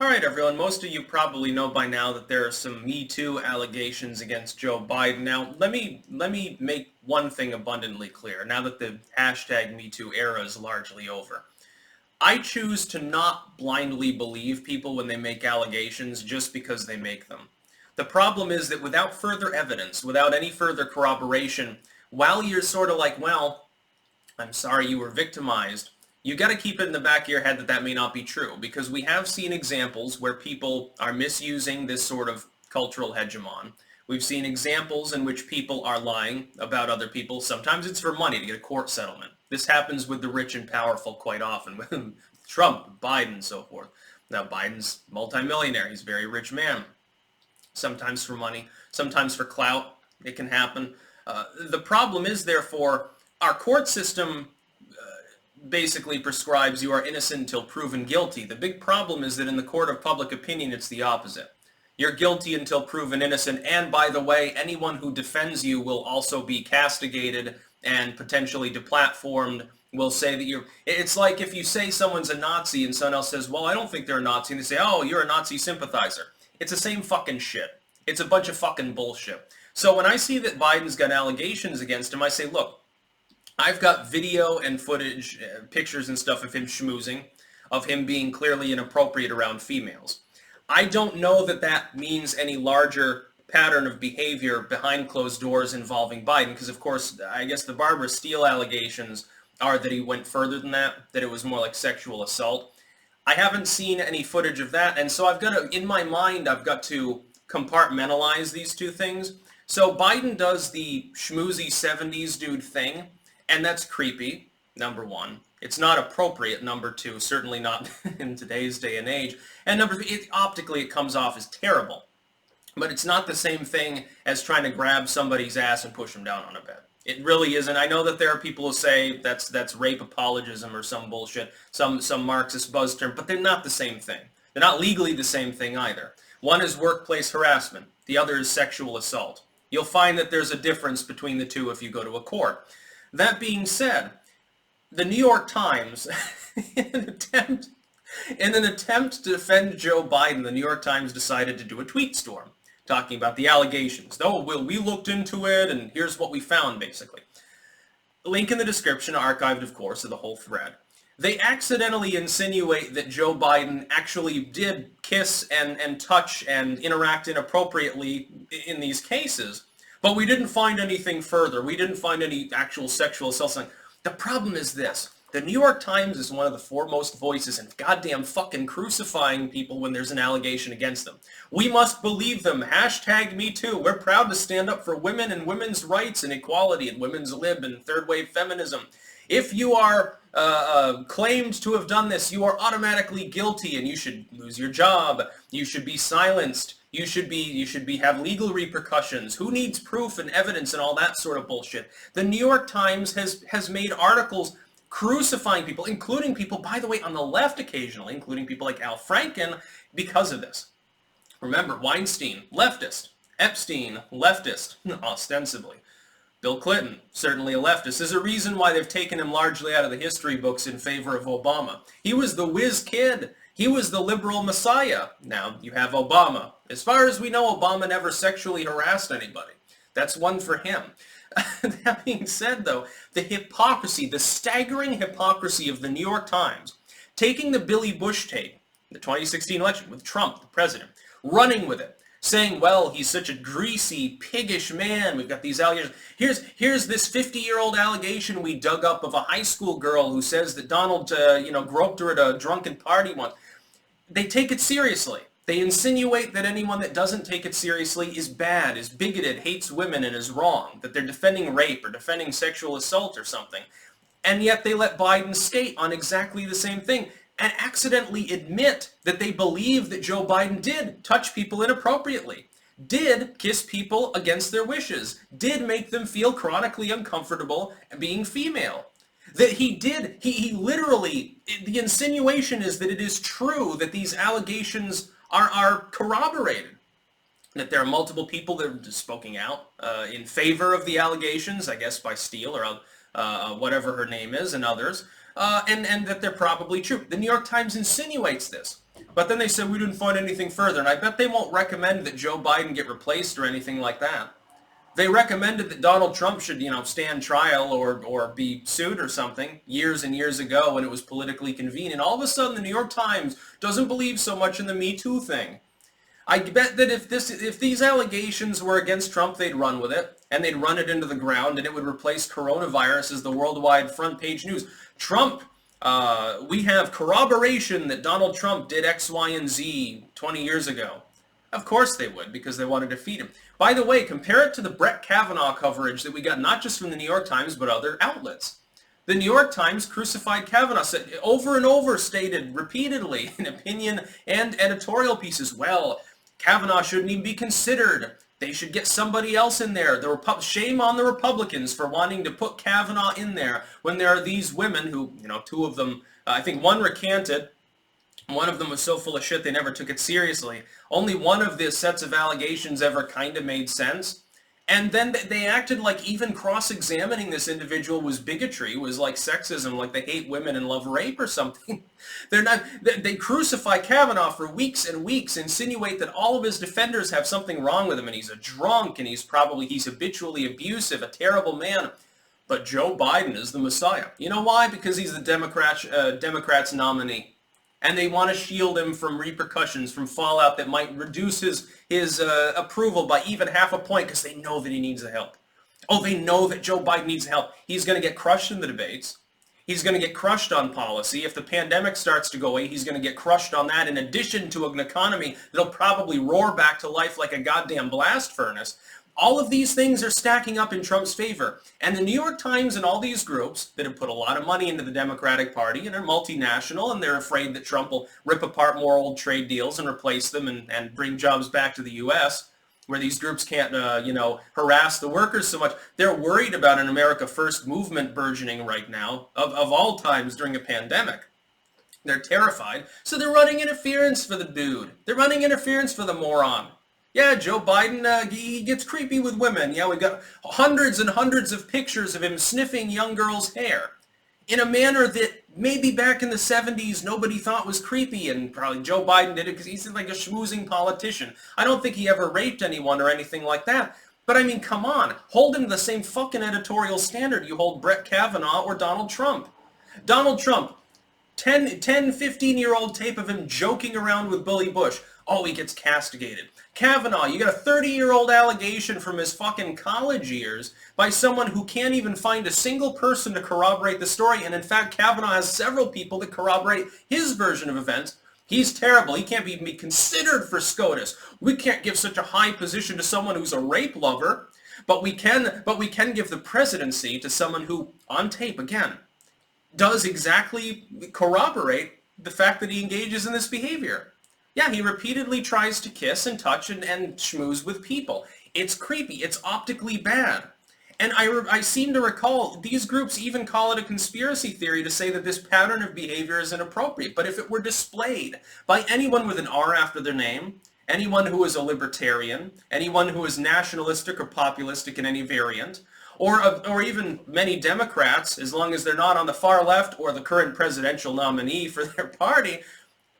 All right, everyone. Most of you probably know by now that there are some Me Too allegations against Joe Biden. Now, let me make one thing abundantly clear. Now that the hashtag Me Too era is largely over, I choose to not blindly believe people when they make allegations just because they make them. The problem is that without further evidence, without any further corroboration, while you're sort of like, well, I'm sorry you were victimized, you got to keep it in the back of your head that that may not be true, because we have seen examples where people are misusing this sort of cultural hegemon. We've seen examples in which people are lying about other people. Sometimes it's for money to get a court settlement. This happens with the rich and powerful quite often, with Trump, Biden, and so forth. Now, Biden's multimillionaire. He's a very rich man. Sometimes for money, sometimes for clout. It can happen. The problem is, therefore, our court system basically prescribes you are innocent until proven guilty. The big problem is that in the court of public opinion, it's the opposite. You're guilty until proven innocent, and by the way, anyone who defends you will also be castigated and potentially deplatformed, will say that you're... It's like if you say someone's a Nazi and someone else says, well, I don't think they're a Nazi, and they say, oh, you're a Nazi sympathizer. It's the same fucking shit. It's a bunch of fucking bullshit. So when I see that Biden's got allegations against him, I say, look, I've got video and footage, pictures and stuff of him schmoozing, of him being clearly inappropriate around females. I don't know that that means any larger pattern of behavior behind closed doors involving Biden, because of course, I guess the Barbara Steele allegations are that he went further than that it was more like sexual assault. I haven't seen any footage of that, and so I've got to, in my mind, I've got to compartmentalize these two things. So Biden does the schmoozy 70s dude thing, and that's creepy, number one. It's not appropriate, number two, certainly not in today's day and age. And number three, optically it comes off as terrible. But it's not the same thing as trying to grab somebody's ass and push them down on a bed. It really isn't. I know that there are people who say that's rape apologism or some bullshit, some Marxist buzz term, but they're not the same thing. They're not legally the same thing either. One is workplace harassment. The other is sexual assault. You'll find that there's a difference between the two if you go to a court. That being said, the New York Times, in an attempt to defend Joe Biden, the New York Times decided to do a tweet storm talking about the allegations. Oh, well, we looked into it, and here's what we found, basically. Link in the description, archived, of course, of the whole thread. They accidentally insinuate that Joe Biden actually did kiss and touch and interact inappropriately in these cases, but we didn't find anything further. We didn't find any actual sexual assault. The problem is this. The New York Times is one of the foremost voices in goddamn fucking crucifying people when there's an allegation against them. We must believe them. Hashtag Me Too. We're proud to stand up for women and women's rights and equality and women's lib and third wave feminism. If you are claimed to have done this, you are automatically guilty and you should lose your job. You should be silenced. You should have legal repercussions. Who needs proof and evidence and all that sort of bullshit? The New York Times has made articles crucifying people, including people, by the way, on the left occasionally, including people like Al Franken, because of this. Remember, Weinstein, leftist. Epstein, leftist, ostensibly. Bill Clinton, certainly a leftist. There's a reason why they've taken him largely out of the history books in favor of Obama. He was the whiz kid. He was the liberal messiah. Now, you have Obama. As far as we know, Obama never sexually harassed anybody. That's one for him. That being said, though, the hypocrisy, the staggering hypocrisy of the New York Times, taking the Billy Bush tape, the 2016 election with Trump, the president, running with it, saying, well, he's such a greasy, piggish man. We've got these allegations. Here's this 50-year-old allegation we dug up of a high school girl who says that Donald, groped her at a drunken party once. They take it seriously. They insinuate that anyone that doesn't take it seriously is bad, is bigoted, hates women, and is wrong, that they're defending rape or defending sexual assault or something. And yet they let Biden skate on exactly the same thing and accidentally admit that they believe that Joe Biden did touch people inappropriately, did kiss people against their wishes, did make them feel chronically uncomfortable being female. That he did, he literally, the insinuation is that it is true that these allegations are corroborated. That there are multiple people that are spoken out in favor of the allegations, I guess by Steele or whatever her name is and others, and that they're probably true. The New York Times insinuates this. But then they said we didn't find anything further, and I bet they won't recommend that Joe Biden get replaced or anything like that. They recommended that Donald Trump should, stand trial or be sued or something years and years ago when it was politically convenient. All of a sudden, the New York Times doesn't believe so much in the Me Too thing. I bet that if these allegations were against Trump, they'd run with it, and they'd run it into the ground, and it would replace coronavirus as the worldwide front page news. Trump, we have corroboration that Donald Trump did X, Y, and Z 20 years ago. Of course they would, because they want to defeat him. By the way, compare it to the Brett Kavanaugh coverage that we got not just from the New York Times, but other outlets. The New York Times crucified Kavanaugh, said over and over, stated repeatedly in opinion and editorial pieces, well, Kavanaugh shouldn't even be considered. They should get somebody else in there. Shame on the Republicans for wanting to put Kavanaugh in there when there are these women who, two of them, I think one recanted. One of them was so full of shit they never took it seriously. Only one of the sets of allegations ever kind of made sense. And then they acted like even cross-examining this individual was bigotry, was like sexism, like they hate women and love rape or something. They crucify Kavanaugh for weeks and weeks, insinuate that all of his defenders have something wrong with him, and he's a drunk, and he's habitually abusive, a terrible man. But Joe Biden is the Messiah. You know why? Because he's the Democrats' nominee. And they want to shield him from repercussions, from fallout that might reduce his approval by even half a point because they know that he needs the help. Oh, they know that Joe Biden needs help. He's going to get crushed in the debates. He's going to get crushed on policy. If the pandemic starts to go away, he's going to get crushed on that in addition to an economy that'll probably roar back to life like a goddamn blast furnace. All of these things are stacking up in Trump's favor. And the New York Times and all these groups that have put a lot of money into the Democratic Party and are multinational and they're afraid that Trump will rip apart more old trade deals and replace them and bring jobs back to the U.S. where these groups can't, harass the workers so much. They're worried about an America First movement burgeoning right now of all times during a pandemic. They're terrified. So they're running interference for the dude. They're running interference for the moron. Yeah, Joe Biden, he gets creepy with women. Yeah, we've got hundreds and hundreds of pictures of him sniffing young girls' hair in a manner that maybe back in the 70s nobody thought was creepy, and probably Joe Biden did it because he's like a schmoozing politician. I don't think he ever raped anyone or anything like that. But I mean, come on. Hold him to the same fucking editorial standard you hold Brett Kavanaugh or Donald Trump. Donald Trump, 15-year-old tape of him joking around with Billy Bush. Oh, he gets castigated. Kavanaugh, you got a 30-year-old allegation from his fucking college years by someone who can't even find a single person to corroborate the story. And in fact, Kavanaugh has several people that corroborate his version of events. He's terrible. He can't even be considered for SCOTUS. We can't give such a high position to someone who's a rape lover, but we can give the presidency to someone who, on tape again, does exactly corroborate the fact that he engages in this behavior. Yeah, he repeatedly tries to kiss and touch and schmooze with people. It's creepy. It's optically bad. And I seem to recall these groups even call it a conspiracy theory to say that this pattern of behavior is inappropriate. But if it were displayed by anyone with an R after their name, anyone who is a libertarian, anyone who is nationalistic or populistic in any variant, or even many Democrats, as long as they're not on the far left or the current presidential nominee for their party,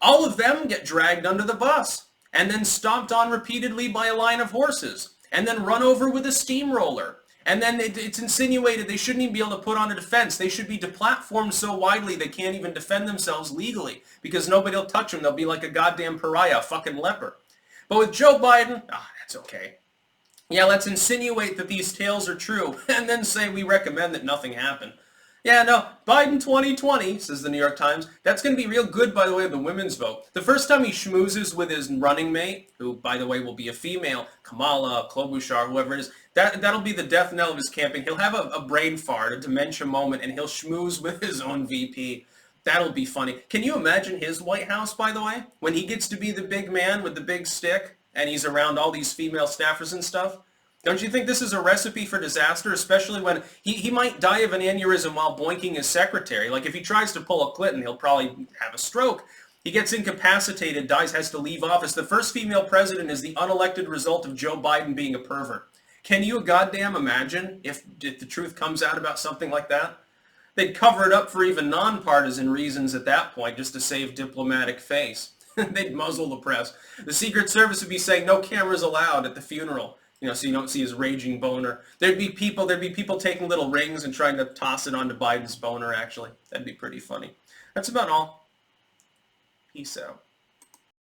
all of them get dragged under the bus and then stomped on repeatedly by a line of horses and then run over with a steamroller. And then it's insinuated they shouldn't even be able to put on a defense. They should be deplatformed so widely they can't even defend themselves legally because nobody will touch them. They'll be like a goddamn pariah, a fucking leper. But with Joe Biden, that's okay. Yeah, let's insinuate that these tales are true and then say we recommend that nothing happened. Yeah, no, Biden 2020, says the New York Times. That's going to be real good, by the way, of the women's vote. The first time he schmoozes with his running mate, who, by the way, will be a female, Kamala, Klobuchar, whoever it is, that'll be the death knell of his campaign. He'll have a brain fart, a dementia moment, and he'll schmooze with his own VP. That'll be funny. Can you imagine his White House, by the way? When he gets to be the big man with the big stick, and he's around all these female staffers and stuff? Don't you think this is a recipe for disaster, especially when he might die of an aneurysm while boinking his secretary? Like if he tries to pull a Clinton, he'll probably have a stroke. He gets incapacitated, dies, has to leave office. The first female president is the unelected result of Joe Biden being a pervert. Can you goddamn imagine if the truth comes out about something like that? They'd cover it up for even nonpartisan reasons at that point just to save diplomatic face. They'd muzzle the press. The Secret Service would be saying no cameras allowed at the funeral, so you don't see his raging boner. There'd be people taking little rings and trying to toss it onto Biden's boner, actually. That'd be pretty funny. That's about all. Peace out.